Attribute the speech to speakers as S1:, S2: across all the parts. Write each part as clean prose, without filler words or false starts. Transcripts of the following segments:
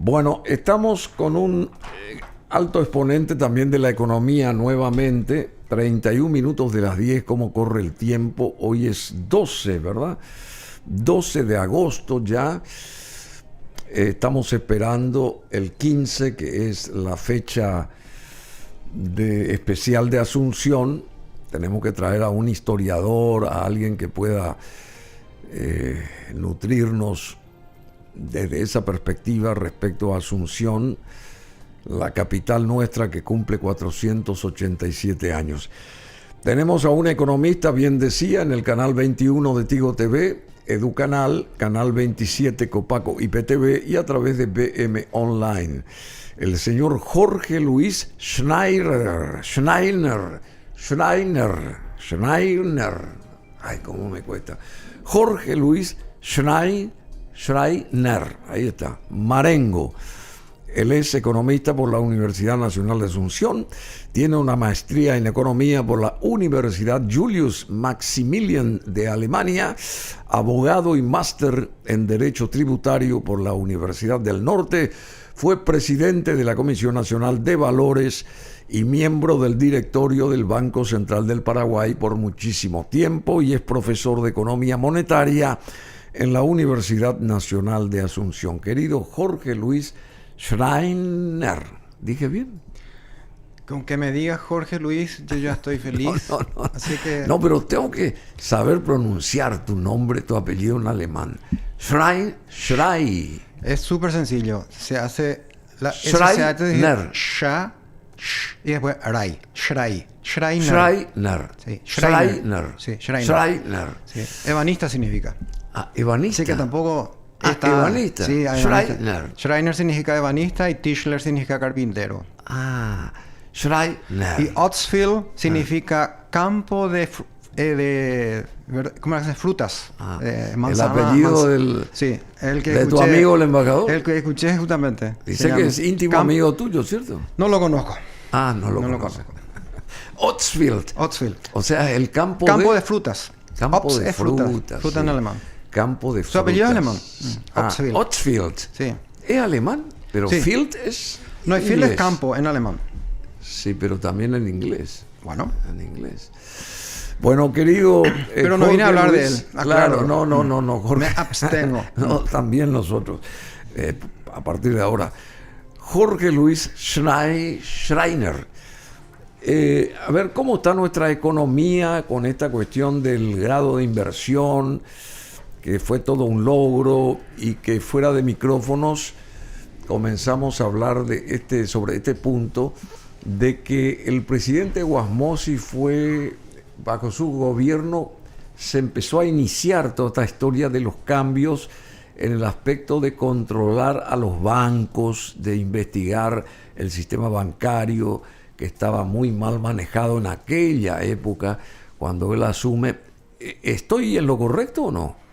S1: Bueno, estamos con un alto exponente también de la economía nuevamente. 31 minutos de las 10, ¿cómo corre el tiempo? Hoy es 12, ¿verdad? 12 de agosto ya. Estamos esperando el 15, que es la fecha especial de Asunción. Tenemos que traer a un historiador, a alguien que pueda nutrirnos desde esa perspectiva respecto a Asunción, la capital nuestra que cumple 487 años. Tenemos a un economista, bien decía, en el canal 21 de Tigo TV, Educanal, canal 27 Copaco IPTV y a través de BM Online. El señor Jorge Luis Schreiner. Ay, cómo me cuesta. Jorge Luis Schreiner. Ahí está. Marengo. Él es economista por la Universidad Nacional de Asunción, tiene una maestría en economía por la Universidad Julius Maximilian de Alemania, abogado y máster en Derecho Tributario por la Universidad del Norte, fue presidente de la Comisión Nacional de Valores y miembro del directorio del Banco Central del Paraguay por muchísimo tiempo y es profesor de Economía Monetaria en la Universidad Nacional de Asunción. Querido Jorge Luis Schreiner, ¿dije bien?
S2: Con que me digas Jorge Luis, yo ya estoy feliz.
S1: No.
S2: Así que...
S1: No, pero tengo que saber pronunciar tu nombre, tu apellido en alemán. Schrei.
S2: Es súper sencillo. Se hace la
S1: Schreiner.
S2: Y después Rai. Schreiner.
S1: Schreiner.
S2: Sí,
S1: Schreiner.
S2: Sí, Schreiner.
S1: Schreiner.
S2: Sí. Ebanista significa.
S1: Ah, ebanista.
S2: Así que tampoco...
S1: ebanista.
S2: Sí,
S1: Schreiner.
S2: Schreiner significa ebanista y Tischler significa carpintero.
S1: Ah, Schreiner.
S2: Y Ortsfield significa campo de ¿cómo se dice? Frutas.
S1: Manzana, el apellido del,
S2: sí, el que
S1: de
S2: escuché,
S1: tu amigo el embajador.
S2: El que escuché justamente.
S1: Dice que es íntimo amigo tuyo, ¿cierto?
S2: No lo conozco.
S1: Ah, no lo conozco. Ortsfield. O sea, el campo
S2: de frutas.
S1: Campo de frutas.
S2: Fruta en alemán.
S1: Campo de frutas.
S2: Su apellido es alemán.
S1: Ortsfield.
S2: Sí.
S1: Es alemán, pero
S2: sí.
S1: Field es
S2: No,
S1: inglés.
S2: Field es campo en alemán.
S1: Sí, pero también en inglés.
S2: Bueno.
S1: En inglés. Bueno, querido...
S2: pero no vine a hablar de él.
S1: Claro, no, Jorge.
S2: Me abstengo.
S1: No, también nosotros. A partir de ahora. Jorge Luis Schreiner. A ver, ¿cómo está nuestra economía con esta cuestión del grado de inversión? Que fue todo un logro y que fuera de micrófonos comenzamos a hablar sobre este punto de que el presidente Guasmosi fue, bajo su gobierno, se empezó a iniciar toda esta historia de los cambios en el aspecto de controlar a los bancos, de investigar el sistema bancario que estaba muy mal manejado en aquella época cuando él asume. ¿Estoy en lo correcto o no?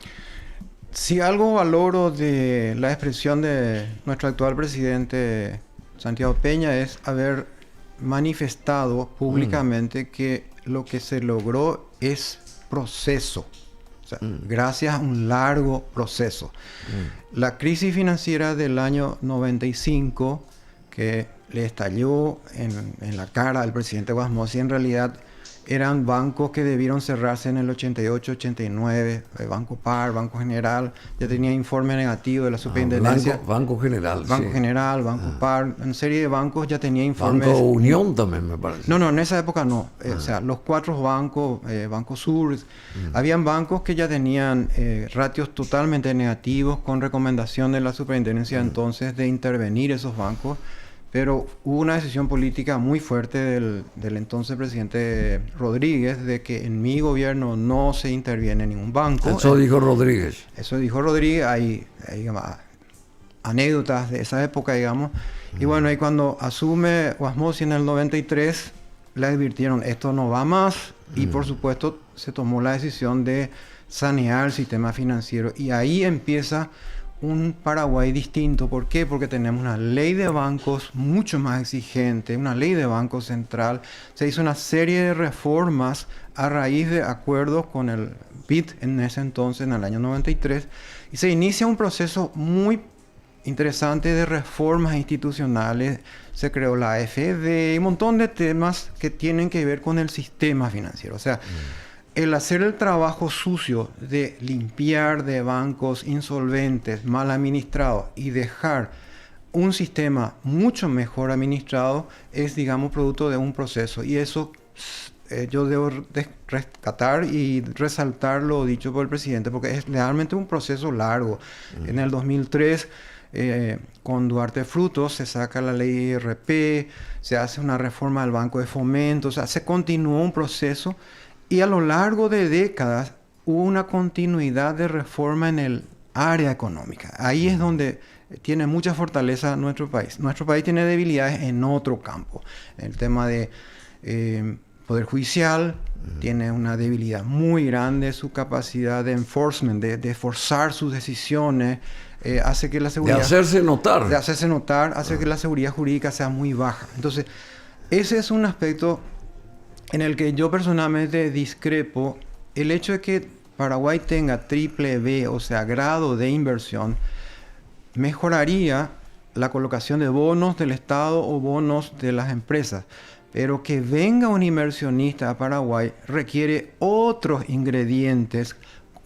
S2: Si algo valoro de la expresión de nuestro actual presidente Santiago Peña es haber manifestado públicamente que lo que se logró es proceso. O sea, gracias a un largo proceso. La crisis financiera del año 95, que le estalló en la cara al presidente Guasmosi, en realidad eran bancos que debieron cerrarse en el 88, 89, Banco Par, Banco General, ya tenía informe negativo de la superintendencia.
S1: Banco General,
S2: Banco Par, una serie de bancos ya tenía informes.
S1: Banco Unión también me parece.
S2: No, en esa época no. O sea, los cuatro bancos, Banco Sur, habían bancos que ya tenían ratios totalmente negativos con recomendación de la superintendencia entonces de intervenir esos bancos. Pero hubo una decisión política muy fuerte del entonces presidente Rodríguez de que en mi gobierno no se interviene en ningún banco.
S1: Eso dijo Rodríguez.
S2: Eso dijo Rodríguez. Hay digamos, anécdotas de esa época, digamos. Y bueno, y cuando asume Guasmosi en el 93, le advirtieron, esto no va más. Y por supuesto, se tomó la decisión de sanear el sistema financiero. Y ahí empieza un Paraguay distinto. ¿Por qué? Porque tenemos una ley de bancos mucho más exigente, una ley de banco central. Se hizo una serie de reformas a raíz de acuerdos con el BID en ese entonces, en el año 93, y se inicia un proceso muy interesante de reformas institucionales. Se creó la AFD, un montón de temas que tienen que ver con el sistema financiero. O sea, el hacer el trabajo sucio de limpiar de bancos insolventes, mal administrados y dejar un sistema mucho mejor administrado es, digamos, producto de un proceso. Y eso yo debo rescatar y resaltar lo dicho por el presidente, porque es realmente un proceso largo. En el 2003, con Duarte Frutos, se saca la ley IRP, se hace una reforma del Banco de Fomento, o sea, se continuó un proceso y a lo largo de décadas hubo una continuidad de reforma en el área económica. Ahí es donde tiene mucha fortaleza nuestro país. Nuestro país tiene debilidades en otro campo. El tema de Poder Judicial tiene una debilidad muy grande, su capacidad de enforcement, de forzar sus decisiones, hace que la seguridad...
S1: De hacerse notar.
S2: De hacerse notar, hace que la seguridad jurídica sea muy baja. Entonces, ese es un aspecto en el que yo personalmente discrepo. El hecho de que Paraguay tenga triple B, o sea, grado de inversión, mejoraría la colocación de bonos del Estado o bonos de las empresas. Pero que venga un inversionista a Paraguay requiere otros ingredientes.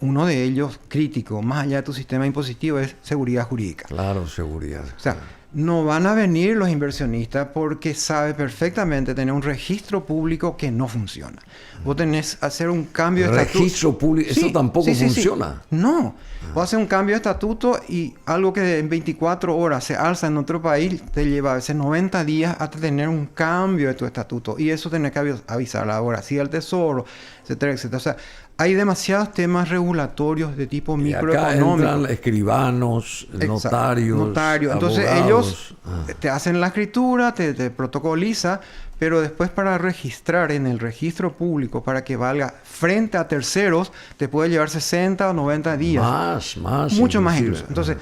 S2: Uno de ellos, crítico, más allá de tu sistema impositivo, es seguridad jurídica.
S1: Claro, seguridad.
S2: O sea, no van a venir los inversionistas porque sabe perfectamente tener un registro público que no funciona. Vos tenés que hacer un cambio de estatuto.
S1: Registro público, eso tampoco funciona.
S2: Sí. No. Vos haces un cambio de estatuto y algo que en 24 horas se alza en otro país te lleva a veces 90 días hasta tener un cambio de tu estatuto. Y eso tenés que avisar ahora, sí, al Tesoro, etcétera, etcétera. O sea, hay demasiados temas regulatorios de tipo microeconómico.
S1: Acá entran escribanos, notarios,
S2: Entonces
S1: abogados.
S2: ellos te hacen la escritura, te protocoliza, pero después para registrar en el registro público, para que valga frente a terceros, te puede llevar 60 o 90 días.
S1: Más.
S2: Mucho más incluso. Entonces,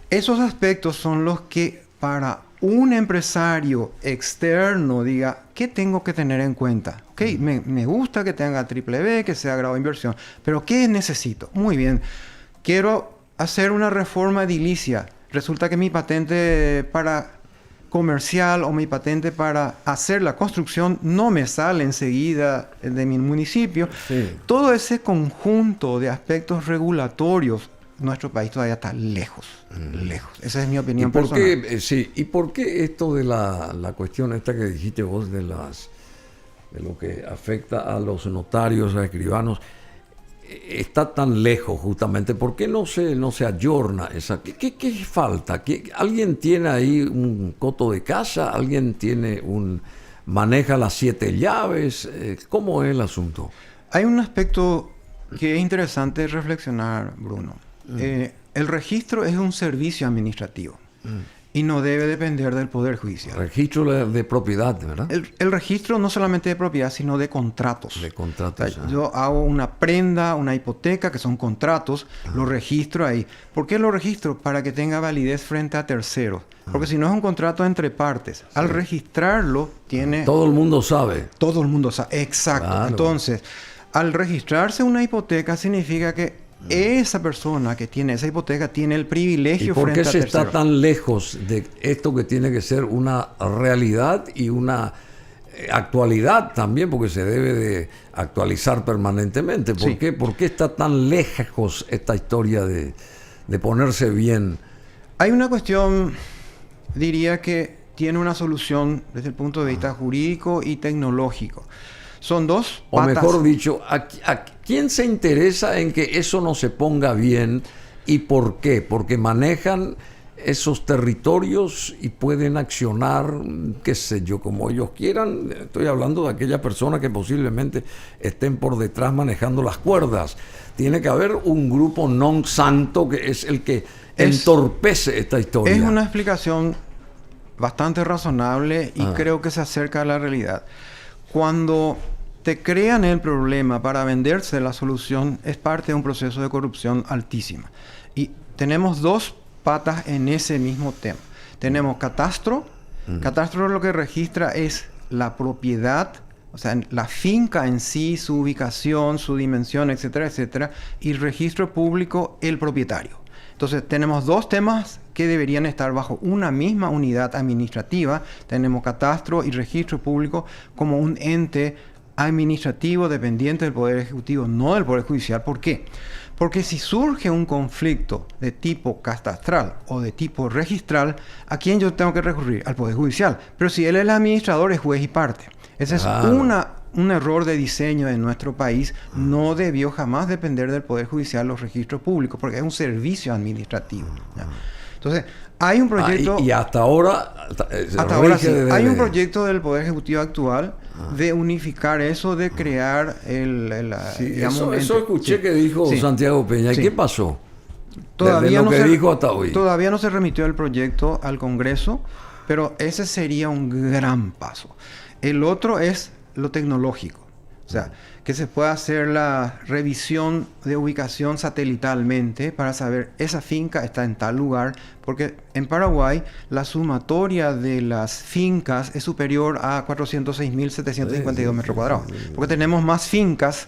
S2: esos aspectos son los que para un empresario externo diga, ¿qué tengo que tener en cuenta? Ok, me gusta que tenga triple B, que sea grado de inversión, pero ¿qué necesito? Muy bien, quiero hacer una reforma edilicia. Resulta que mi patente para comercial o mi patente para hacer la construcción no me sale enseguida de mi municipio. Sí. Todo ese conjunto de aspectos regulatorios, nuestro país todavía está lejos. Esa es mi opinión personal.
S1: ¿Y por qué esto de la cuestión esta que dijiste vos de lo que afecta a los notarios, a escribanos, está tan lejos justamente? ¿Por qué no se ayorna esa? ¿Qué falta? ¿Alguien tiene ahí un coto de casa? ¿Alguien maneja las 7 llaves? ¿Cómo es el asunto?
S2: Hay un aspecto que es interesante reflexionar, Bruno. El registro es un servicio administrativo y no debe depender del Poder Judicial.
S1: Registro de propiedad, ¿verdad?
S2: El registro no solamente de propiedad, sino de contratos.
S1: De contratos.
S2: O sea, yo hago una prenda, una hipoteca, que son contratos, lo registro ahí. ¿Por qué lo registro? Para que tenga validez frente a terceros. Porque si no es un contrato entre partes. Al registrarlo, tiene...
S1: Todo el mundo sabe.
S2: Todo el mundo sabe, exacto. Claro. Entonces, al registrarse una hipoteca significa que esa persona que tiene esa hipoteca tiene el privilegio frente a terceros.
S1: ¿Y por qué se está tan lejos de esto que tiene que ser una realidad y una actualidad también? Porque se debe de actualizar permanentemente. ¿Por qué está tan lejos esta historia de ponerse bien?
S2: Hay una cuestión, diría que tiene una solución desde el punto de vista jurídico y tecnológico. Son dos patas.
S1: O mejor dicho, ¿a quién se interesa en que eso no se ponga bien y por qué? Porque manejan esos territorios y pueden accionar, qué sé yo, como ellos quieran. Estoy hablando de aquellas personas que posiblemente estén por detrás manejando las cuerdas. Tiene que haber un grupo non santo que es el que entorpece esta historia.
S2: Es una explicación bastante razonable y creo que se acerca a la realidad. Cuando te crean el problema para venderse la solución, es parte de un proceso de corrupción altísima. Y tenemos dos patas en ese mismo tema. Tenemos catastro. Catastro lo que registra es la propiedad, o sea, la finca en sí, su ubicación, su dimensión, etcétera, etcétera. Y registro público, el propietario. Entonces, tenemos dos temas que deberían estar bajo una misma unidad administrativa. Tenemos catastro y registro público como un ente administrativo dependiente del Poder Ejecutivo, no del Poder Judicial. ¿Por qué? Porque si surge un conflicto de tipo catastral o de tipo registral, ¿a quién yo tengo que recurrir? Al Poder Judicial. Pero si él es el administrador, es juez y parte. Ese es un error de diseño en nuestro país. No debió jamás depender del Poder Judicial los registros públicos, porque es un servicio administrativo, ¿ya? Entonces, hay un proyecto...
S1: y hasta ahora...
S2: Hasta ahora sí. Hay un proyecto del Poder Ejecutivo actual de unificar eso, de crear
S1: eso escuché que dijo Santiago Peña. ¿Y qué pasó?
S2: Todavía
S1: Desde lo que dijo hasta hoy.
S2: Todavía no se remitió el proyecto al Congreso, pero ese sería un gran paso. El otro es lo tecnológico. O sea, que se pueda hacer la revisión de ubicación satelitalmente para saber esa finca está en tal lugar, porque en Paraguay la sumatoria de las fincas es superior a 406.752 metros cuadrados, porque tenemos más fincas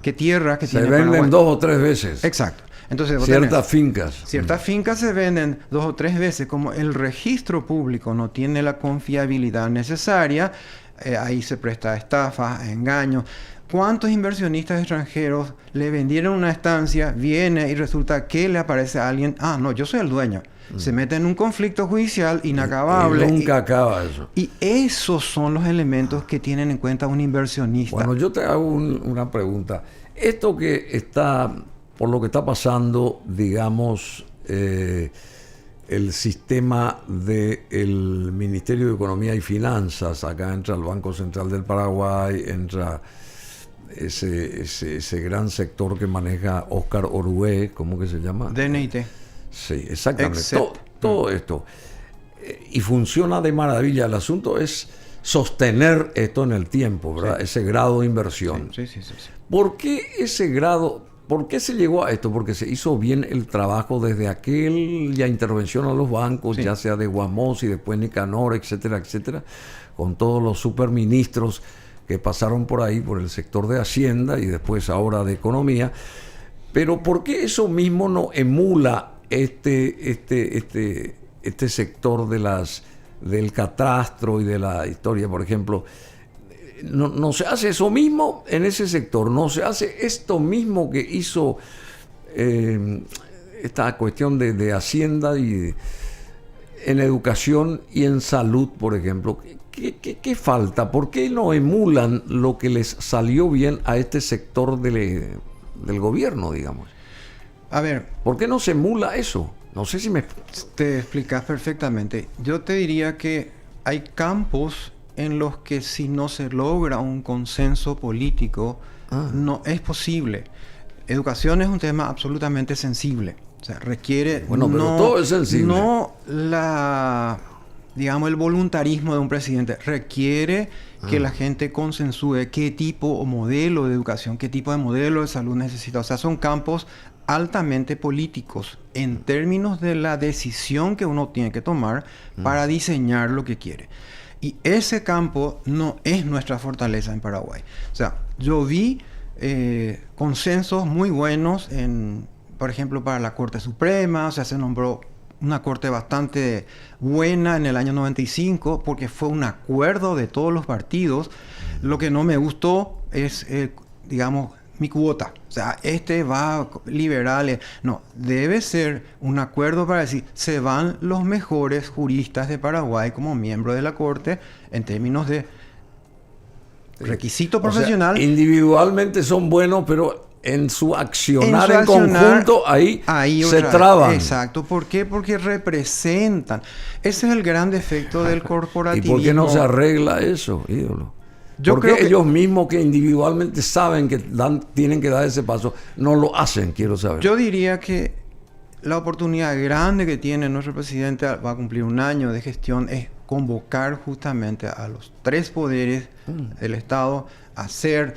S2: que tierras que tiene Paraguay.
S1: Se venden 2 o 3 veces.
S2: Exacto. Entonces,
S1: ciertas fincas
S2: se venden 2 o 3 veces. Como el registro público no tiene la confiabilidad necesaria, ahí se presta a estafas, a engaños. ¿Cuántos inversionistas extranjeros le vendieron una estancia, viene y resulta que le aparece a alguien? Ah, no, yo soy el dueño. Se mete en un conflicto judicial inacabable.
S1: Y nunca acaba eso.
S2: Y esos son los elementos que tienen en cuenta un inversionista.
S1: Bueno, yo te hago una pregunta. Esto que está, por lo que está pasando, digamos, el sistema del Ministerio de Economía y Finanzas, acá entra el Banco Central del Paraguay, entra ese gran sector que maneja Oscar Orué, ¿cómo que se llama?
S2: DNIT.
S1: Sí, exactamente. Todo esto. Y funciona de maravilla. El asunto es sostener esto en el tiempo, ¿verdad? Sí. Ese grado de inversión.
S2: Sí.
S1: ¿Por qué ese grado? ¿Por qué se llegó a esto? Porque se hizo bien el trabajo desde aquella intervención a los bancos, ya sea de Guamos y después Nicanor, etcétera, etcétera, con todos los superministros que pasaron por ahí, por el sector de Hacienda y después ahora de Economía. Pero ¿por qué eso mismo no emula este sector del catastro y de la historia? Por ejemplo, no se hace eso mismo en ese sector, no se hace esto mismo que hizo esta cuestión de Hacienda y en educación y en salud, por ejemplo. ¿Qué falta? ¿Por qué no emulan lo que les salió bien a este sector del gobierno, digamos?
S2: A ver,
S1: ¿por qué no se emula eso? No sé si me...
S2: Te explicas perfectamente. Yo te diría que hay campos en los que si no se logra un consenso político, no es posible. Educación es un tema absolutamente sensible. O sea, requiere...
S1: Bueno, pero todo es sensible.
S2: No digamos, el voluntarismo de un presidente. Requiere que la gente consensúe qué tipo o modelo de educación, qué tipo de modelo de salud necesita. O sea, son campos altamente políticos en términos de la decisión que uno tiene que tomar para diseñar lo que quiere. Y ese campo no es nuestra fortaleza en Paraguay. O sea, yo vi consensos muy buenos, por ejemplo, para la Corte Suprema. O sea, se nombró una corte bastante buena en el año 95 porque fue un acuerdo de todos los partidos. Lo que no me gustó es, digamos, mi cuota. O sea, va liberales. No, debe ser un acuerdo para decir, se van los mejores juristas de Paraguay como miembro de la Corte en términos de requisito profesional.
S1: O sea, individualmente son buenos, pero en su accionar en conjunto, ahí se traban.
S2: Exacto. ¿Por qué? Porque representan. Ese es el gran defecto del corporativismo.
S1: ¿Y por qué no se arregla eso, ídolo? Porque ellos mismos que individualmente saben que tienen que dar ese paso, no lo hacen, quiero saber.
S2: Yo diría que la oportunidad grande que tiene nuestro presidente, va a cumplir un año de gestión, es convocar justamente a los 3 poderes del Estado a ser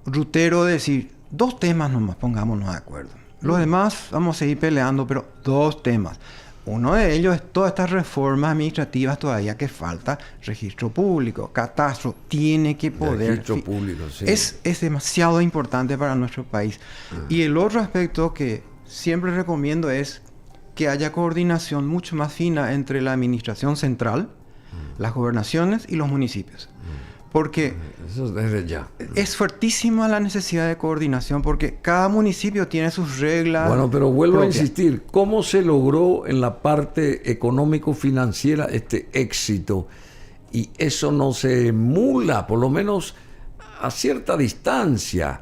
S2: rutero, de decir, 2 temas nomás, pongámonos de acuerdo. Los demás vamos a seguir peleando, pero 2 temas. Uno de ellos es todas estas reformas administrativas todavía que falta. Registro público, catastro, tiene que poder...
S1: Registro público, sí.
S2: Es demasiado importante para nuestro país. Y el otro aspecto que siempre recomiendo es que haya coordinación mucho más fina entre la administración central, las gobernaciones y los municipios. Porque
S1: eso desde ya.
S2: Es fuertísima la necesidad de coordinación porque cada municipio tiene sus reglas.
S1: Bueno, pero vuelvo
S2: propias.
S1: a insistir, ¿cómo se logró en la parte económico-financiera este éxito? Y eso no se emula, por lo menos a cierta distancia,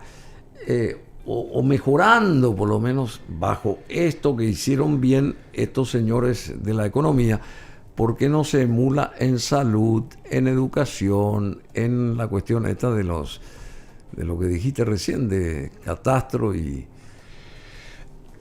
S1: o mejorando, por lo menos bajo esto que hicieron bien estos señores de la economía. ¿Por qué no se emula en salud, en educación, en la cuestión esta de lo que dijiste recién, de catastro y...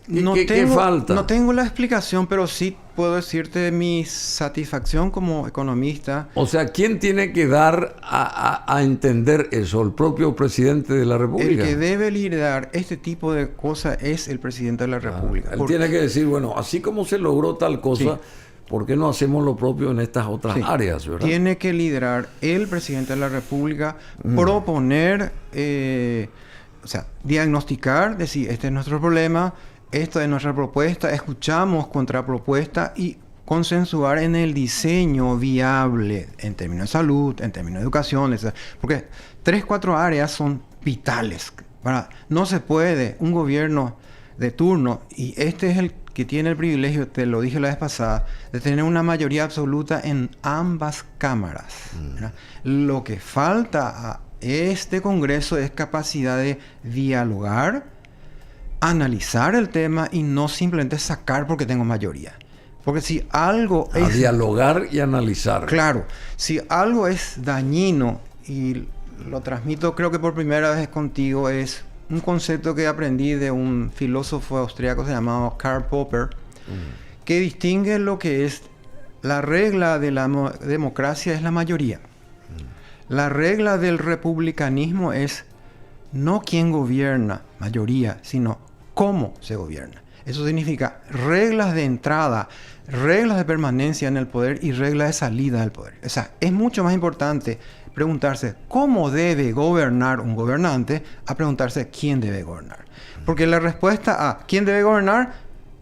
S1: ¿Qué falta?
S2: No tengo la explicación, pero sí puedo decirte mi satisfacción como economista.
S1: O sea, ¿quién tiene que dar a entender eso? ¿El propio presidente de la República?
S2: El que debe liderar este tipo de cosas es el presidente de la República.
S1: Él tiene que decir, bueno, así como se logró tal cosa... Sí. ¿Por qué no hacemos lo propio en estas otras áreas, verdad?
S2: Tiene que liderar el presidente de la República, proponer, o sea, diagnosticar, decir, este es nuestro problema, esta es nuestra propuesta, escuchamos contrapropuesta y consensuar en el diseño viable en términos de salud, en términos de educación, etc. Porque 3-4 áreas son vitales. No se puede un gobierno de turno, y este es el que tiene el privilegio, te lo dije la vez pasada, de tener una mayoría absoluta en ambas cámaras. Lo que falta a este Congreso es capacidad de dialogar, analizar el tema y no simplemente sacar porque tengo mayoría. Porque si algo es...
S1: dialogar y analizar.
S2: Claro. Si algo es dañino, y lo transmito creo que por primera vez contigo, es un concepto que aprendí de un filósofo austriaco llamado Karl Popper, que distingue lo que es la regla de la democracia es la mayoría. La regla del republicanismo es no quién gobierna, mayoría, sino cómo se gobierna. Eso significa reglas de entrada, reglas de permanencia en el poder y reglas de salida del poder. O sea, es mucho más importante preguntarse cómo debe gobernar un gobernante a preguntarse quién debe gobernar. Porque la respuesta a quién debe gobernar,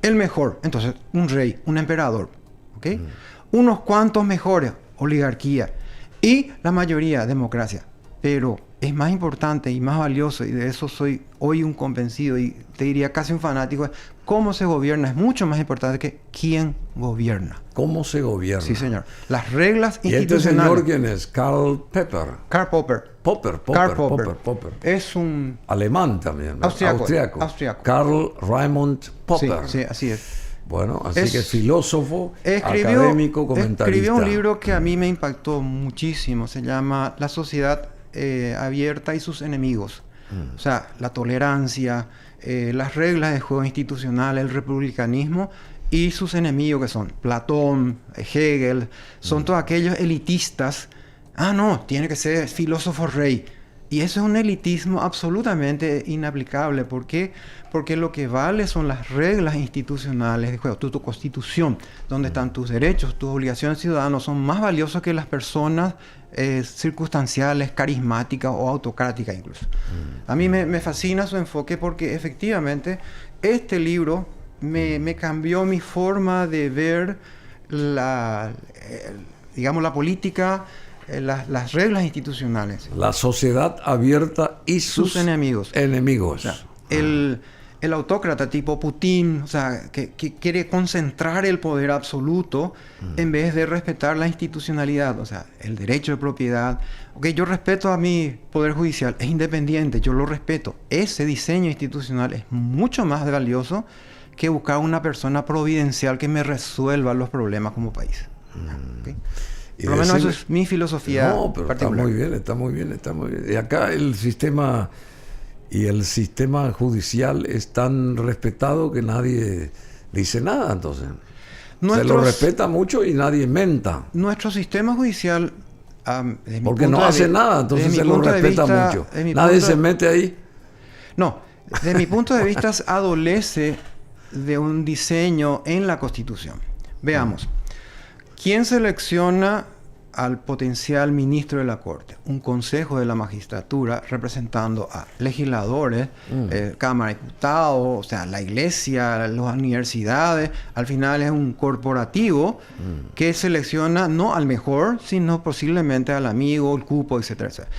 S2: el mejor. Entonces, un rey, un emperador. ¿Okay? Unos cuantos mejores, oligarquía. Y la mayoría, democracia. Pero es más importante y más valioso, y de eso soy hoy un convencido y te diría casi un fanático, es cómo se gobierna. Es mucho más importante que quién gobierna.
S1: ¿Cómo se gobierna?
S2: Sí, señor. Las reglas
S1: institucionales. ¿Y este señor quién es? Karl Popper. Popper.
S2: Es un...
S1: alemán también.
S2: Austriaco.
S1: Karl Raimund Popper.
S2: Sí, así es.
S1: Bueno, así que filósofo, académico, comentarista.
S2: Escribió un libro que a mí me impactó muchísimo. Se llama La sociedad abierta y sus enemigos. O sea, la tolerancia, las reglas de juego institucional, el republicanismo y sus enemigos que son Platón, Hegel, son todos aquellos elitistas. No, tiene que ser filósofo rey. Y eso es un elitismo absolutamente inaplicable. ¿Por qué? Porque lo que vale son las reglas institucionales de juego, tu constitución, donde están tus derechos, tus obligaciones ciudadanas, son más valiosos que las personas circunstanciales, carismáticas o autocráticas incluso. A mí me fascina su enfoque porque efectivamente este libro me cambió mi forma de ver la política, las reglas institucionales.
S1: La sociedad abierta y sus enemigos.
S2: O sea, el autócrata tipo Putin, o sea, que quiere concentrar el poder absoluto en vez de respetar la institucionalidad, o sea, el derecho de propiedad. Yo respeto a mi poder judicial, es independiente, yo lo respeto. Ese diseño institucional es mucho más valioso que buscar una persona providencial que me resuelva los problemas como país. ¿Okay? Por lo menos eso es mi filosofía particular.
S1: Está muy bien. Y acá el sistema judicial es tan respetado que nadie dice nada, entonces. Se lo respeta mucho y nadie inventa.
S2: Nuestro sistema judicial...
S1: porque no hace nada, entonces se lo respeta mucho. Nadie se mete ahí.
S2: No, desde mi punto de vista adolece de un diseño en la Constitución. Veamos. ¿Quién selecciona al potencial ministro de la Corte, un consejo de la magistratura representando a legisladores, Cámara de Diputados, o sea, la iglesia, las universidades. Al final es un corporativo que selecciona no al mejor, sino posiblemente al amigo, el cupo, etcétera, etcétera.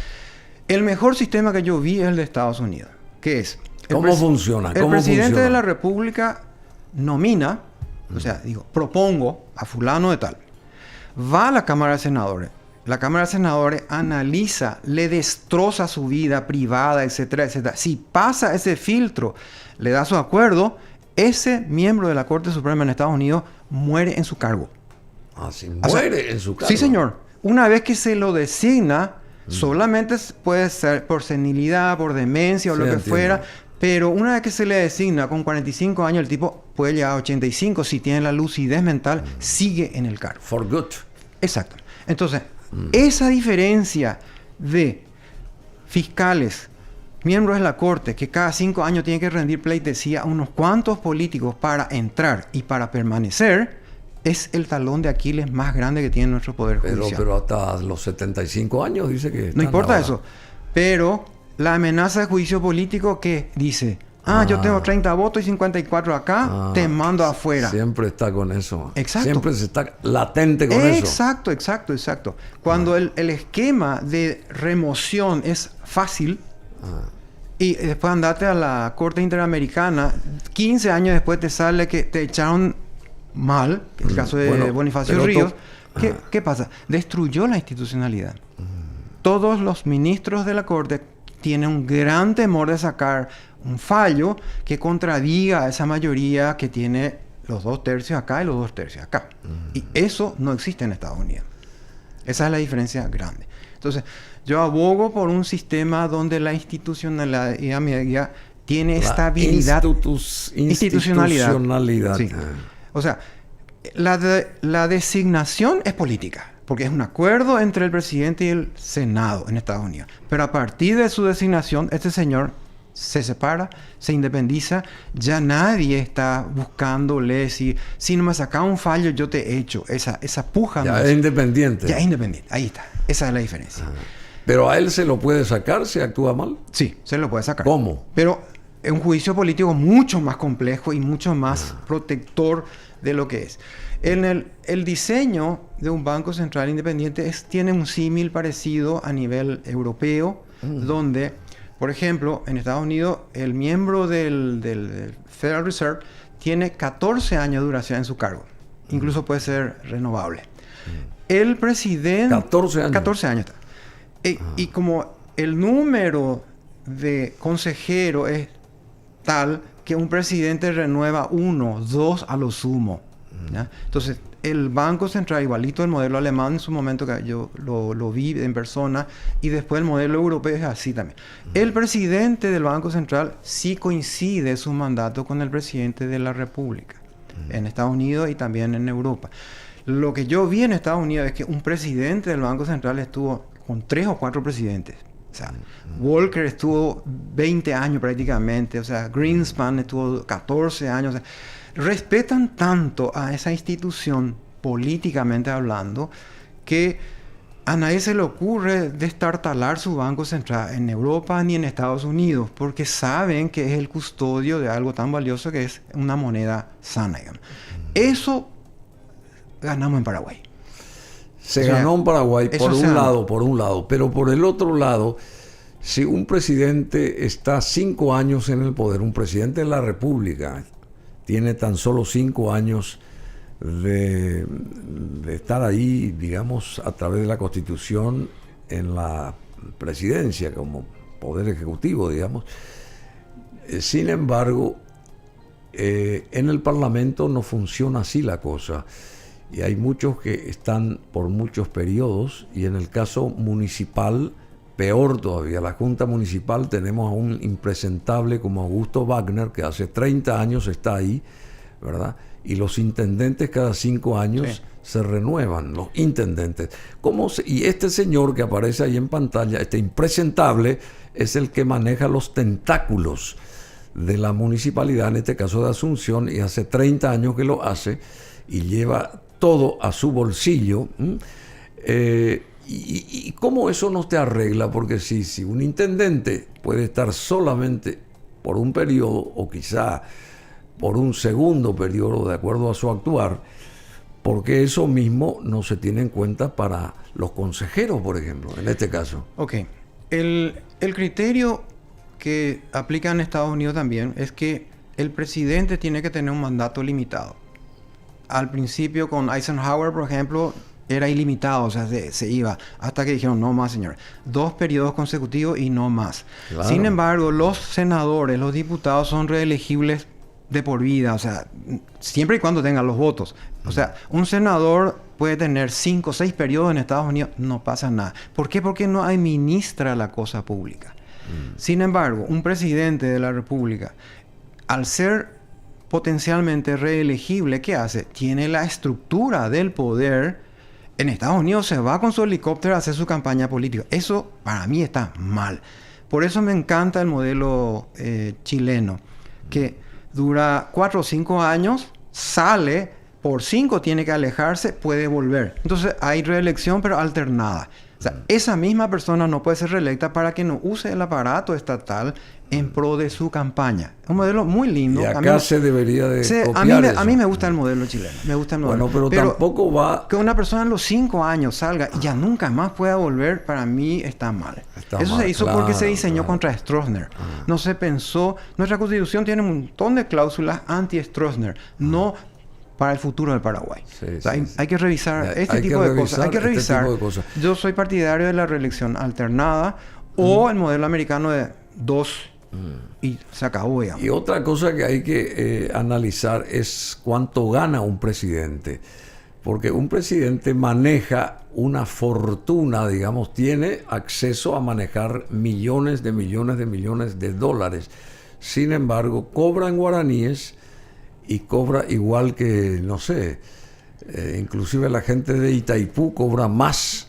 S2: El mejor sistema que yo vi es el de Estados Unidos, que es...
S1: ¿Cómo funciona?
S2: El presidente de la República nomina, o sea, propongo a fulano de tal. Va a la Cámara de Senadores. La Cámara de Senadores analiza, le destroza su vida privada, etcétera, etcétera. Si pasa ese filtro, le da su acuerdo, ese miembro de la Corte Suprema en Estados Unidos muere en su cargo.
S1: Ah, sí, muere en su cargo.
S2: Sí, señor. Una vez que se lo designa, solamente puede ser por senilidad, por demencia o lo que fuera. Pero una vez que se le designa con 45 años, el tipo puede llegar a 85. Si tiene la lucidez mental, sigue en el cargo.
S1: For good.
S2: Exacto. Entonces, esa diferencia de fiscales, miembros de la Corte, que cada 5 años tienen que rendir pleitesía a unos cuantos políticos para entrar y para permanecer, es el talón de Aquiles más grande que tiene nuestro Poder Judicial.
S1: Pero hasta los 75 años dice que...
S2: No importa eso. Pero la amenaza de juicio político que dice... yo tengo 30 votos y 54 acá, te mando afuera.
S1: Siempre está con eso.
S2: Exacto.
S1: Siempre se está latente con eso.
S2: Exacto. Cuando el esquema de remoción es fácil, y después andate a la Corte Interamericana, 15 años después te sale que te echaron mal, el caso de Bonifacio Ríos. ¿Qué pasa? Destruyó la institucionalidad. Todos los ministros de la Corte tienen un gran temor de sacar un fallo que contradiga a esa mayoría que tiene los 2/3 acá y los 2/3 acá. Y eso no existe en Estados Unidos. Esa es la diferencia grande. Entonces, yo abogo por un sistema donde la institucionalidad tiene estabilidad.
S1: Institucionalidad.
S2: Sí. O sea, la designación es política, porque es un acuerdo entre el presidente y el Senado en Estados Unidos. Pero a partir de su designación, este señor se separa, se independiza. Ya nadie está buscándole si no me saca un fallo, yo te echo. Esa puja.
S1: Ya es independiente.
S2: Ya es independiente. Ahí está. Esa es la diferencia.
S1: ¿Pero a él se lo puede sacar si actúa mal?
S2: Sí, se lo puede sacar.
S1: ¿Cómo?
S2: Pero es un juicio político mucho más complejo y mucho más protector de lo que es. El diseño de un banco central independiente tiene un símil parecido a nivel europeo, donde, por ejemplo, en Estados Unidos, el miembro del Federal Reserve tiene 14 años de duración en su cargo. Incluso puede ser renovable. El presidente...
S1: 14 años.
S2: 14 años. Y como el número de consejeros es tal que un presidente renueva 1, 2 a lo sumo. ¿Ya? Entonces, el Banco Central, igualito el modelo alemán en su momento, que yo lo vi en persona, y después el modelo europeo es así también. El presidente del Banco Central sí coincide su mandato con el presidente de la República, en Estados Unidos y también en Europa. Lo que yo vi en Estados Unidos es que un presidente del Banco Central estuvo con 3 o 4 presidentes. O sea, Volcker estuvo 20 años prácticamente, o sea, Greenspan estuvo 14 años. O sea, respetan tanto a esa institución, políticamente hablando, que a nadie se le ocurre destartalar su banco central en Europa ni en Estados Unidos, porque saben que es el custodio de algo tan valioso que es una moneda sana, digamos. Eso ganamos en Paraguay.
S1: Se ganó en Paraguay por un lado, pero por el otro lado, si un presidente está 5 años en el poder, un presidente de la República tiene tan solo 5 años de estar ahí, digamos, a través de la Constitución en la presidencia como poder ejecutivo, digamos. Sin embargo, en el Parlamento no funciona así la cosa. Y hay muchos que están por muchos periodos, y en el caso municipal, peor todavía. La Junta Municipal tenemos a un impresentable como Augusto Wagner, que hace 30 años está ahí, ¿verdad? Y los intendentes cada 5 años se renuevan, los intendentes. Y este señor que aparece ahí en pantalla, este impresentable, es el que maneja los tentáculos de la municipalidad, en este caso de Asunción, y hace 30 años que lo hace, y lleva todo a su bolsillo. ¿Y cómo eso no te arregla? Porque si un intendente puede estar solamente por un periodo o quizá por un segundo periodo de acuerdo a su actuar, ¿por qué eso mismo no se tiene en cuenta para los consejeros, por ejemplo, en este caso?
S2: Ok. El criterio que aplica en Estados Unidos también es que el presidente tiene que tener un mandato limitado. Al principio con Eisenhower, por ejemplo, era ilimitado, o sea, se iba, hasta que dijeron, no más, señor. 2 periodos consecutivos y no más.
S1: Claro.
S2: Sin embargo, los senadores, los diputados son reelegibles de por vida, o sea, siempre y cuando tengan los votos. O sea, un senador puede tener 5 o 6 periodos en Estados Unidos, no pasa nada. ¿Por qué? Porque no administra la cosa pública. Sin embargo, un presidente de la República, al ser potencialmente reelegible, ¿qué hace? Tiene la estructura del poder. En Estados Unidos se va con su helicóptero a hacer su campaña política. Eso para mí está mal. Por eso me encanta el modelo chileno, que dura 4 o 5 años, sale, por 5 tiene que alejarse, puede volver. Entonces hay reelección pero alternada. O sea, esa misma persona no puede ser reelecta para que no use el aparato estatal en pro de su campaña. Es un modelo muy lindo.
S1: Y acá se debería de copiar
S2: a mí me gusta el modelo chileno. Me gusta el modelo.
S1: Bueno, pero tampoco va...
S2: Que una persona en los 5 años salga y ya nunca más pueda volver, para mí está mal. Eso se hizo porque se diseñó contra Stroessner. No se pensó... Nuestra Constitución tiene un montón de cláusulas anti-Stroessner. No para el futuro del Paraguay. Hay que revisar este tipo de cosas. Hay que revisar. Yo soy partidario de la reelección alternada o el modelo americano de 2 y se acabó ya.
S1: Y otra cosa que hay que analizar es cuánto gana un presidente. Porque un presidente maneja una fortuna, digamos, tiene acceso a manejar millones de dólares. Sin embargo, cobra en guaraníes y cobra igual que, no sé, inclusive la gente de Itaipú cobra más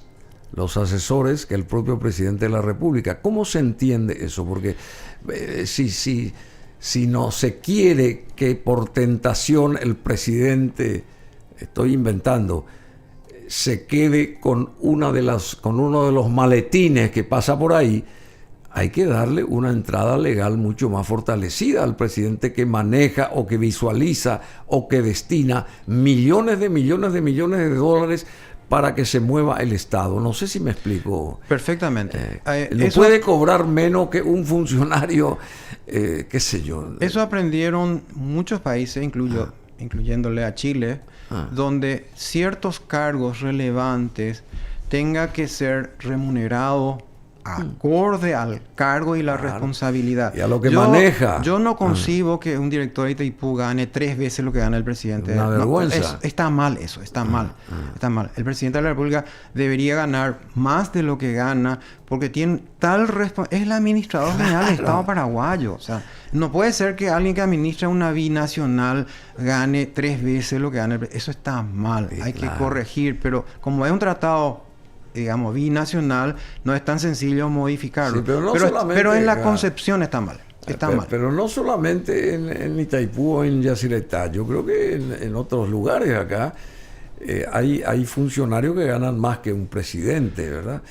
S1: los asesores que el propio presidente de la República. ¿Cómo se entiende eso? Porque si no se quiere que por tentación el presidente, estoy inventando, se quede con uno de los maletines que pasa por ahí, hay que darle una entrada legal mucho más fortalecida al presidente que maneja o que visualiza o que destina millones de dólares para que se mueva el Estado. No sé si me explico.
S2: Perfectamente.
S1: No puede cobrar menos que un funcionario, qué sé yo.
S2: Eso aprendieron muchos países, incluyéndole a Chile, donde ciertos cargos relevantes tenga que ser remunerado acorde al cargo y la responsabilidad.
S1: Y a lo que maneja.
S2: Yo no concibo que un director de Itaipú gane 3 veces lo que gana el presidente.
S1: Una vergüenza.
S2: Está mal eso, está mal. Está mal. El presidente de la República debería ganar más de lo que gana porque tiene tal responsabilidad. Es el administrador general del Estado paraguayo. O sea, no puede ser que alguien que administra una binacional gane 3 veces lo que gana el presidente. Eso está mal. Hay que corregir. Pero como es un tratado, digamos, binacional, no es tan sencillo modificarlo. Sí, pero en la concepción está mal.
S1: Pero no solamente en Itaipú o en Yacyretá. Yo creo que en otros lugares acá hay funcionarios que ganan más que un presidente, ¿verdad?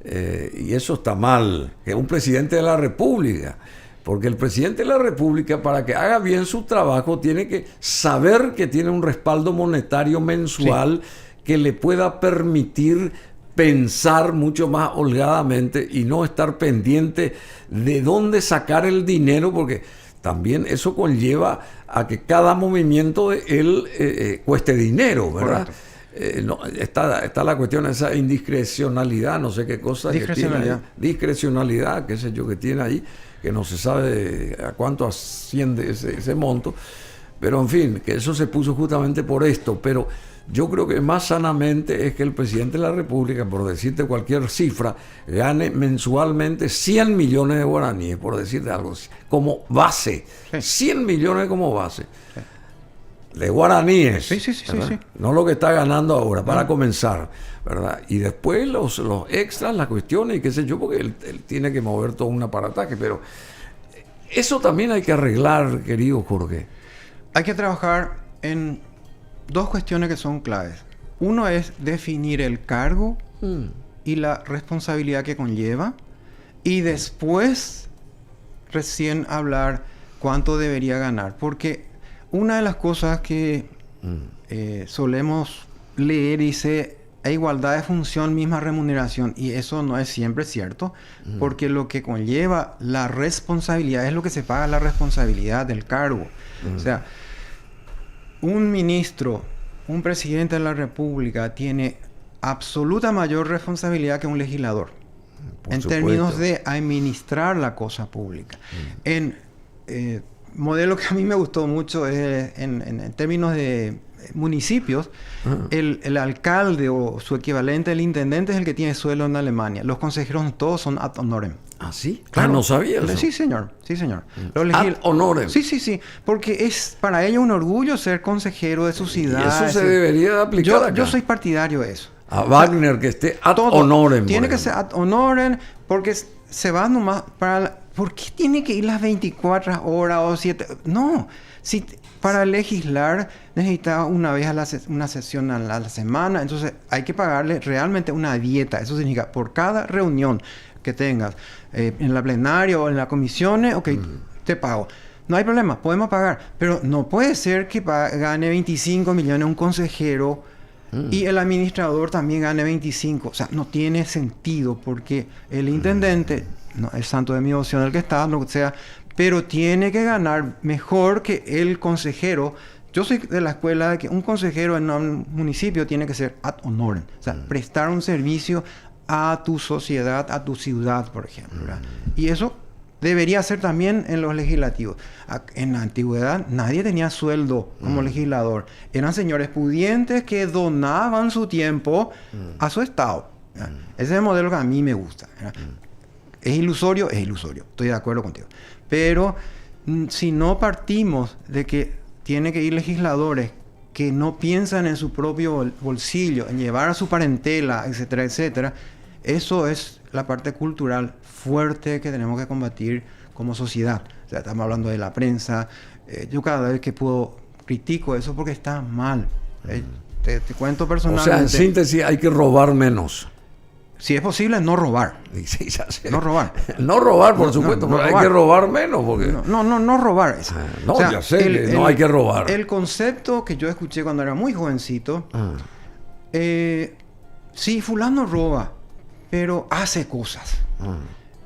S1: Y eso está mal. Que un presidente de la República. Porque el presidente de la República, para que haga bien su trabajo, tiene que saber que tiene un respaldo monetario mensual que le pueda permitir pensar mucho más holgadamente y no estar pendiente de dónde sacar el dinero, porque también eso conlleva a que cada movimiento de él cueste dinero, ¿verdad? Está la cuestión de esa indiscrecionalidad, no sé qué cosa que tiene ahí, discrecionalidad, qué sé yo, que tiene ahí, que no se sabe a cuánto asciende ese monto, pero en fin, que eso se puso justamente por esto. Pero yo creo que más sanamente es que el presidente de la República, por decirte cualquier cifra, gane mensualmente 100 millones de guaraníes, por decirte algo, como base. 100 millones como base. De guaraníes. Sí. No lo que está ganando ahora, para comenzar, ¿verdad? Y después los extras, las cuestiones y qué sé yo, porque él tiene que mover todo un aparataje. Pero eso también hay que arreglar, querido Jorge.
S2: Hay que trabajar en 2 cuestiones que son claves. Uno es definir el cargo y la responsabilidad que conlleva, y después recién hablar cuánto debería ganar. Porque una de las cosas que solemos leer dice a igualdad de función, misma remuneración, y eso no es siempre cierto, porque lo que conlleva la responsabilidad es lo que se paga, la responsabilidad del cargo. O sea, un ministro, un presidente de la República tiene absoluta mayor responsabilidad que un legislador en términos de administrar la cosa pública. En modelo que a mí me gustó mucho es en términos de municipios, el alcalde o su equivalente, el intendente, es el que tiene sueldo en Alemania. Los consejeros todos son ad honorem.
S1: ¿Ah, sí?
S2: Claro.
S1: No sabía eso.
S2: Sí, señor. Sí, señor.
S1: Ad honorem.
S2: Sí, sí, sí. Porque es para ellos un orgullo ser consejero de su ciudad.
S1: Y eso se debería aplicar acá.
S2: Yo soy partidario de eso.
S1: A Wagner, que esté ad
S2: todo
S1: honorem.
S2: Tiene que ser ad honorem, porque se va nomás para... ¿Por qué tiene que ir las 24 horas o 7? No. Si para legislar necesita una vez una sesión a la semana, entonces hay que pagarle realmente una dieta. Eso significa por cada reunión que tengas en la plenaria o en las comisiones, ok, te pago. No hay problema, podemos pagar. Pero no puede ser que gane 25 millones un consejero y el administrador también gane 25. O sea, no tiene sentido porque el intendente, no es santo de mi devoción el que está, lo que sea, pero tiene que ganar mejor que el consejero. Yo soy de la escuela de que un consejero en un municipio tiene que ser ad honorem. O sea, prestar un servicio a tu sociedad, a tu ciudad, por ejemplo, ¿verdad? Y eso debería ser también en los legislativos. En la antigüedad nadie tenía sueldo como legislador. Eran señores pudientes que donaban su tiempo a su estado. Ese es el modelo que a mí me gusta, ¿verdad? ¿Es ilusorio? Es ilusorio. Estoy de acuerdo contigo. Pero si no partimos de que tiene que ir legisladores que no piensan en su propio bolsillo, en llevar a su parentela, etcétera, etcétera, eso es la parte cultural fuerte que tenemos que combatir como sociedad. O sea, estamos hablando de la prensa. Yo cada vez que puedo critico eso porque está mal. Te cuento personalmente.
S1: O sea, en síntesis, hay que robar menos.
S2: Si es posible, no robar.
S1: Sí, ya sé.
S2: No robar.
S1: No robar, por supuesto, pero hay que robar menos. Porque...
S2: No robar eso.
S1: No, o sea, ya sé que no hay que robar.
S2: El concepto que yo escuché cuando era muy jovencito, sí, fulano roba, pero hace cosas.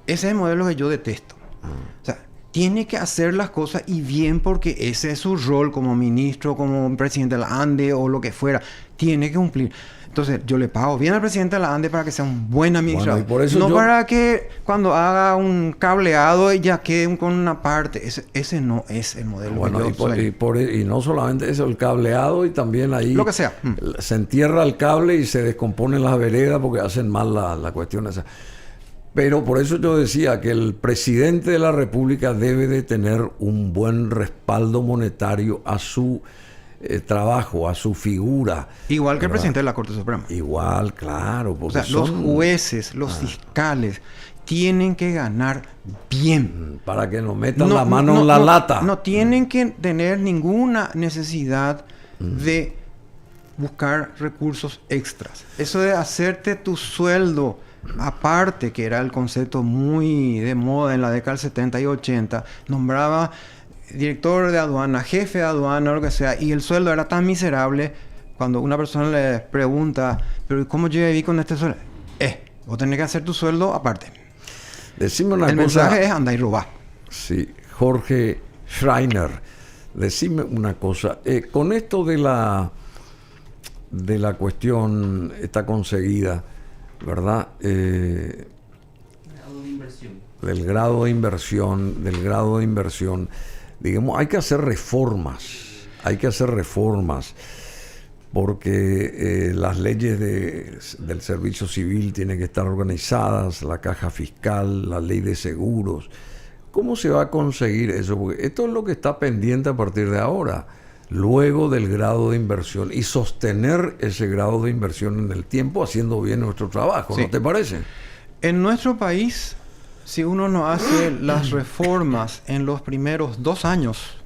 S2: Ese es el modelo que yo detesto. O sea, tiene que hacer las cosas y bien porque ese es su rol como ministro, como presidente de la ANDE o lo que fuera. Tiene que cumplir. Entonces, yo le pago bien al presidente de la ANDE para que sea un buen administrador.
S1: Bueno, y por eso
S2: no para que cuando haga un cableado ya quede con una parte. Ese no es el modelo.
S1: Bueno, y no solamente eso, el cableado y también ahí...
S2: Lo que sea.
S1: Se entierra el cable y se descomponen las veredas porque hacen mal la cuestión esa. Pero por eso yo decía que el presidente de la República debe de tener un buen respaldo monetario a su trabajo, a su figura.
S2: Igual que el presidente de la Corte Suprema.
S1: Igual, claro.
S2: O sea, los jueces, los fiscales tienen que ganar bien.
S1: Para que no metan la mano en la lata.
S2: No tienen que tener ninguna necesidad de buscar recursos extras. Eso de hacerte tu sueldo aparte, que era el concepto muy de moda en la década del 70 y 80, nombraba director de aduana, jefe de aduana, lo que sea, y el sueldo era tan miserable. Cuando una persona le pregunta, pero ¿cómo yo viví con este sueldo? Vos tenés que hacer tu sueldo aparte.
S1: Decime una cosa.
S2: El mensaje es andar y robar.
S1: Sí, Jorge Schreiner, decime una cosa. Con esto de la cuestión está conseguida, ¿verdad? Del grado de inversión, digamos, hay que hacer reformas, porque las leyes del servicio civil tienen que estar organizadas, la caja fiscal, la ley de seguros. ¿Cómo se va a conseguir eso? Porque esto es lo que está pendiente a partir de ahora, luego del grado de inversión, y sostener ese grado de inversión en el tiempo haciendo bien nuestro trabajo, ¿no te parece? En
S2: nuestro país, si uno no hace las reformas en los primeros 2 años,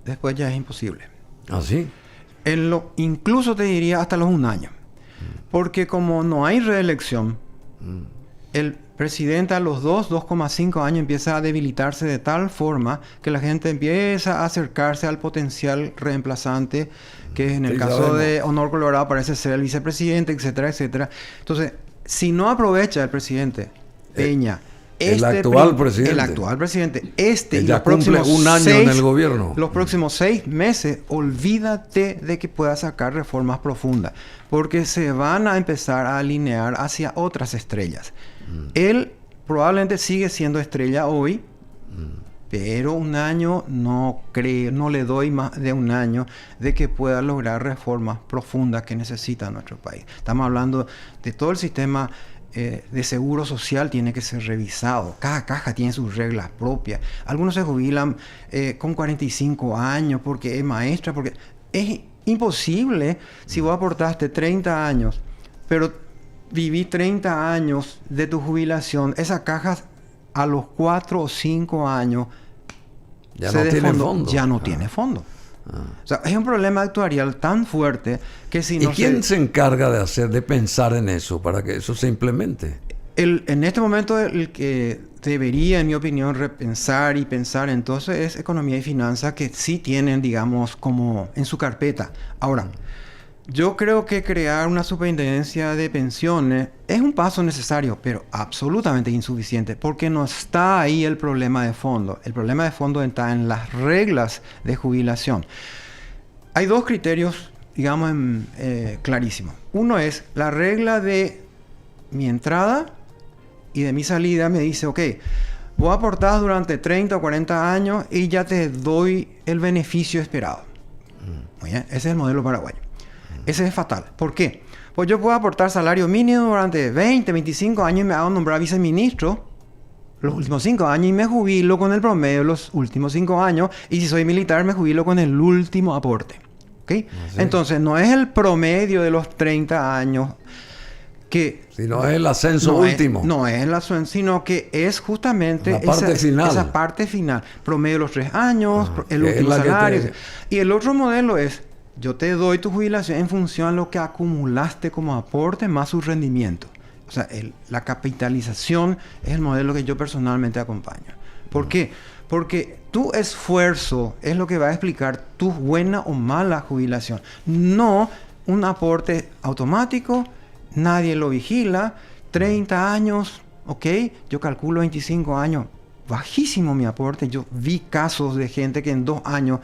S2: después ya es imposible.
S1: ¿Ah, sí?
S2: Incluso te diría hasta los 1 año. Porque como no hay reelección, el presidente a los 2,5 años empieza a debilitarse de tal forma que la gente empieza a acercarse al potencial reemplazante, que en el caso de Honor Colorado parece ser el vicepresidente, etcétera, etcétera. Entonces, si no aprovecha el presidente Peña,
S1: el actual
S2: presidente,
S1: que ya cumple un año en el gobierno,
S2: los próximos 6 meses, olvídate de que pueda sacar reformas profundas, porque se van a empezar a alinear hacia otras estrellas. Él probablemente sigue siendo estrella hoy, pero un año no le doy más de un año de que pueda lograr reformas profundas que necesita nuestro país. Estamos hablando de todo el sistema de seguro social, tiene que ser revisado. Cada caja tiene sus reglas propias. Algunos se jubilan con 45 años porque es maestra, porque es imposible si vos aportaste 30 años, pero viví 30 años de tu jubilación, esas cajas a los 4 o 5 años
S1: ya no tiene fondo.
S2: Ya no tiene fondo. O sea, es un problema actuarial tan fuerte que si no...
S1: ¿Y quién se encarga de pensar en eso para que eso se implemente?
S2: En este momento el que debería, en mi opinión, repensar y pensar entonces es Economía y Finanzas, que sí tienen, digamos, como en su carpeta. Ahora, yo creo que crear una superintendencia de pensiones es un paso necesario, pero absolutamente insuficiente, porque no está ahí el problema de fondo. El problema de fondo está en las reglas de jubilación. Hay dos criterios, digamos, clarísimos. Uno es la regla de mi entrada y de mi salida. Me dice, ok, vos aportás durante 30 o 40 años y ya te doy el beneficio esperado. Muy bien, ese es el modelo paraguayo. Ese es fatal. ¿Por qué? Pues yo puedo aportar salario mínimo durante 20, 25 años y me hago nombrar viceministro los últimos 5 años y me jubilo con el promedio de los últimos 5 años. Y si soy militar, me jubilo con el último aporte. ¿Okay? Entonces, no es el promedio de los 30 años que...
S1: Sino es el ascenso último.
S2: No es el ascenso, sino que es justamente esa parte final. Promedio de los 3 años, el último salario. Y el otro modelo es... Yo te doy tu jubilación en función a lo que acumulaste como aporte más su rendimiento. O sea, la capitalización es el modelo que yo personalmente acompaño. ¿Por qué? Porque tu esfuerzo es lo que va a explicar tu buena o mala jubilación. No un aporte automático, nadie lo vigila. 30 años, ok, yo calculo 25 años, bajísimo mi aporte. Yo vi casos de gente que en 2 años...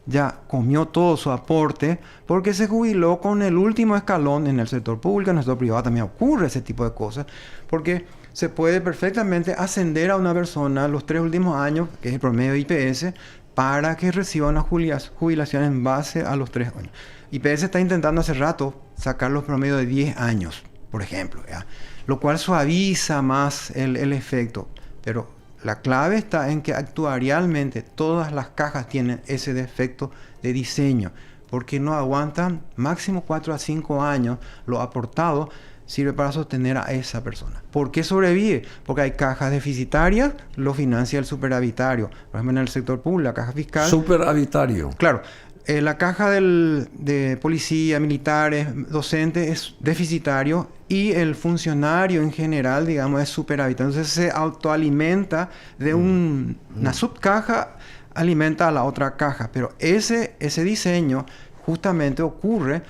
S2: ya comió todo su aporte porque se jubiló con el último escalón en el sector público. En el sector privado también ocurre ese tipo de cosas, porque se puede perfectamente ascender a una persona los 3 últimos años, que es el promedio de IPS, para que reciba una jubilación en base a los 3 años. IPS está intentando hace rato sacar los promedios de 10 años, por ejemplo, ¿ya? Lo cual suaviza más el efecto, pero la clave está en que actuarialmente todas las cajas tienen ese defecto de diseño, porque no aguantan máximo 4 a 5 años. Lo aportado sirve para sostener a esa persona. ¿Por qué sobrevive? Porque hay cajas deficitarias, lo financia el superavitario. Por ejemplo, en el sector público, la caja fiscal...
S1: Superavitario.
S2: Claro. La caja de policía, militares, docentes es deficitario y el funcionario en general, digamos, es superavitario. Entonces se autoalimenta de una subcaja, alimenta a la otra caja. Pero ese diseño justamente ocurre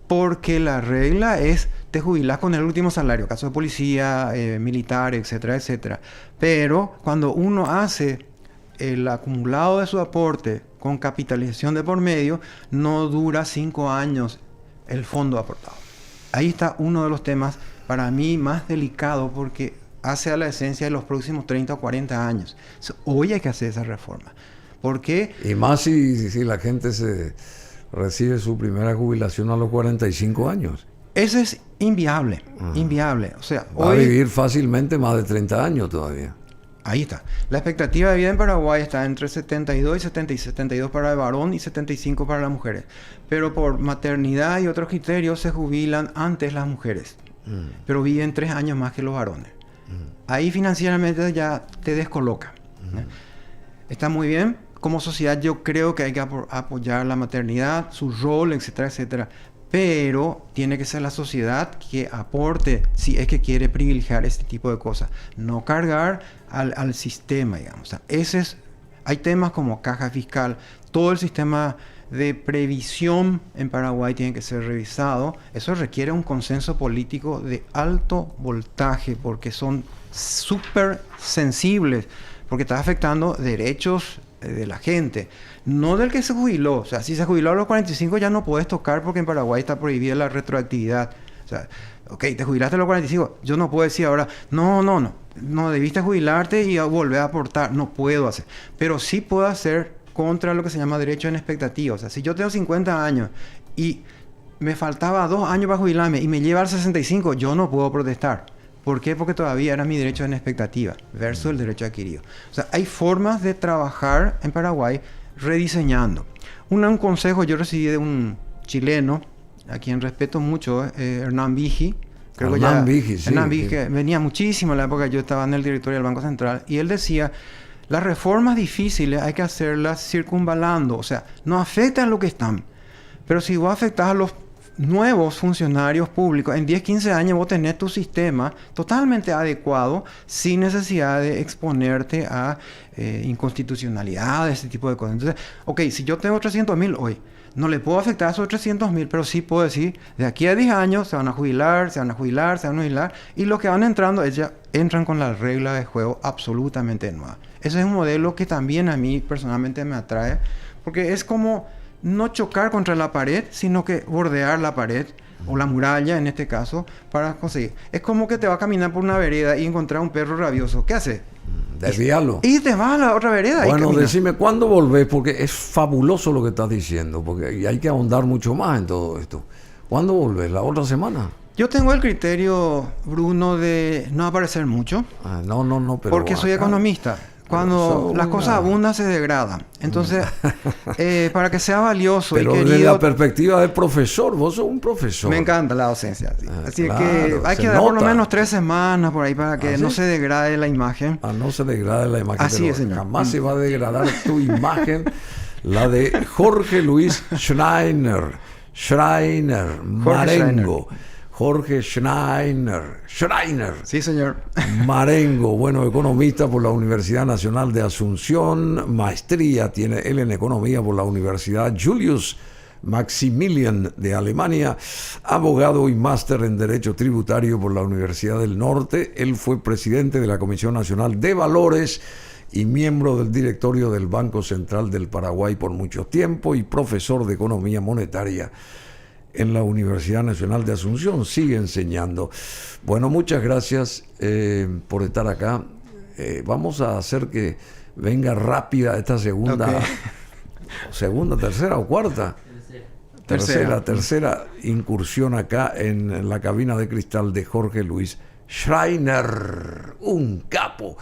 S2: porque la regla es te jubilas con el último salario, caso de policía, militar, etcétera, etcétera. Pero cuando uno hace el acumulado de su aporte con capitalización de por medio, no dura 5 años el fondo aportado. Ahí está uno de los temas para mí más delicado, porque hace a la esencia de los próximos 30 o 40 años. Hoy hay que hacer esa reforma. ¿Por qué?
S1: Y más si la gente recibe su primera jubilación a los 45 años.
S2: Eso es inviable, inviable. O sea,
S1: va a vivir fácilmente más de 30 años todavía.
S2: Ahí está. La expectativa de vida en Paraguay está entre 72 y 70, 72 para el varón y 75 para las mujeres. Pero por maternidad y otros criterios se jubilan antes las mujeres. Pero viven 3 años más que los varones. Ahí financieramente ya te descoloca. Está muy bien. Como sociedad yo creo que hay que apoyar la maternidad, su rol, etcétera, etcétera. pero tiene que ser la sociedad que aporte si es que quiere privilegiar este tipo de cosas. No cargar al sistema, digamos. O sea, hay temas como caja fiscal, todo el sistema de previsión en Paraguay tiene que ser revisado. Eso requiere un consenso político de alto voltaje porque son súper sensibles, porque está afectando derechos de la gente, no del que se jubiló. O sea, si se jubiló a los 45 ya no puedes tocar porque en Paraguay está prohibida la retroactividad. O sea, ok, te jubilaste a los 45, yo no puedo decir ahora, no debiste jubilarte y volver a aportar, no puedo hacer. Pero sí puedo hacer contra lo que se llama derecho en expectativa. O sea, si yo tengo 50 años y me faltaba 2 años para jubilarme y me lleva al 65, yo no puedo protestar. ¿Por qué? Porque todavía era mi derecho en expectativa versus el derecho adquirido. O sea, hay formas de trabajar en Paraguay rediseñando. Un consejo yo recibí de un chileno, a quien respeto mucho, Hernán Vigi.
S1: Hernán Vigi, sí.
S2: Hernán Vigi, que venía muchísimo en la época que yo estaba en el directorio del Banco Central, y él decía, las reformas difíciles hay que hacerlas circunvalando, o sea, no afectan lo que están. Pero si vos afectás a los nuevos funcionarios públicos, en 10, 15 años vos tenés tu sistema totalmente adecuado sin necesidad de exponerte a inconstitucionalidad, ese tipo de cosas. Entonces, ok, si yo tengo 300.000 hoy, no le puedo afectar a esos 300.000, pero sí puedo decir, de aquí a 10 años se van a jubilar, y los que van entrando, ellos entran con la regla de juego absolutamente nueva. Ese es un modelo que también a mí personalmente me atrae, porque es como no chocar contra la pared, sino que bordear la pared, o la muralla en este caso, para conseguir. Es como que te vas a caminar por una vereda y encontrar un perro rabioso. ¿Qué haces?
S1: Desviarlo.
S2: Y te vas a la otra vereda.
S1: Bueno, decime, ¿cuándo volvés? Porque es fabuloso lo que estás diciendo, porque hay que ahondar mucho más en todo esto. ¿Cuándo volvés? ¿La otra semana?
S2: Yo tengo el criterio, Bruno, de no aparecer mucho.
S1: No, pero
S2: porque soy economista. Cuando las cosas abundan, se degradan. Entonces, para que sea valioso
S1: pero
S2: y querido...
S1: desde la perspectiva de profesor, vos sos un profesor.
S2: Me encanta la docencia. Sí. Así
S1: claro,
S2: que hay que dar por lo menos 3 semanas por ahí para que no se degrade la imagen.
S1: No se degrade la imagen.
S2: Así es, señor.
S1: Jamás se va a degradar tu imagen. La de Jorge Luis Schreiner, Marengo. Jorge Schreiner.
S2: Sí, señor.
S1: Marengo, bueno, economista por la Universidad Nacional de Asunción, maestría tiene él en economía por la Universidad Julius Maximilian de Alemania, abogado y máster en Derecho Tributario por la Universidad del Norte. Él fue presidente de la Comisión Nacional de Valores y miembro del directorio del Banco Central del Paraguay por mucho tiempo y profesor de Economía Monetaria en la Universidad Nacional de Asunción. Sigue enseñando. Bueno, muchas gracias por estar acá. Vamos a hacer que venga rápida esta segunda, tercera o cuarta. Tercera incursión acá en la cabina de cristal de Jorge Luis Schreiner, un capo.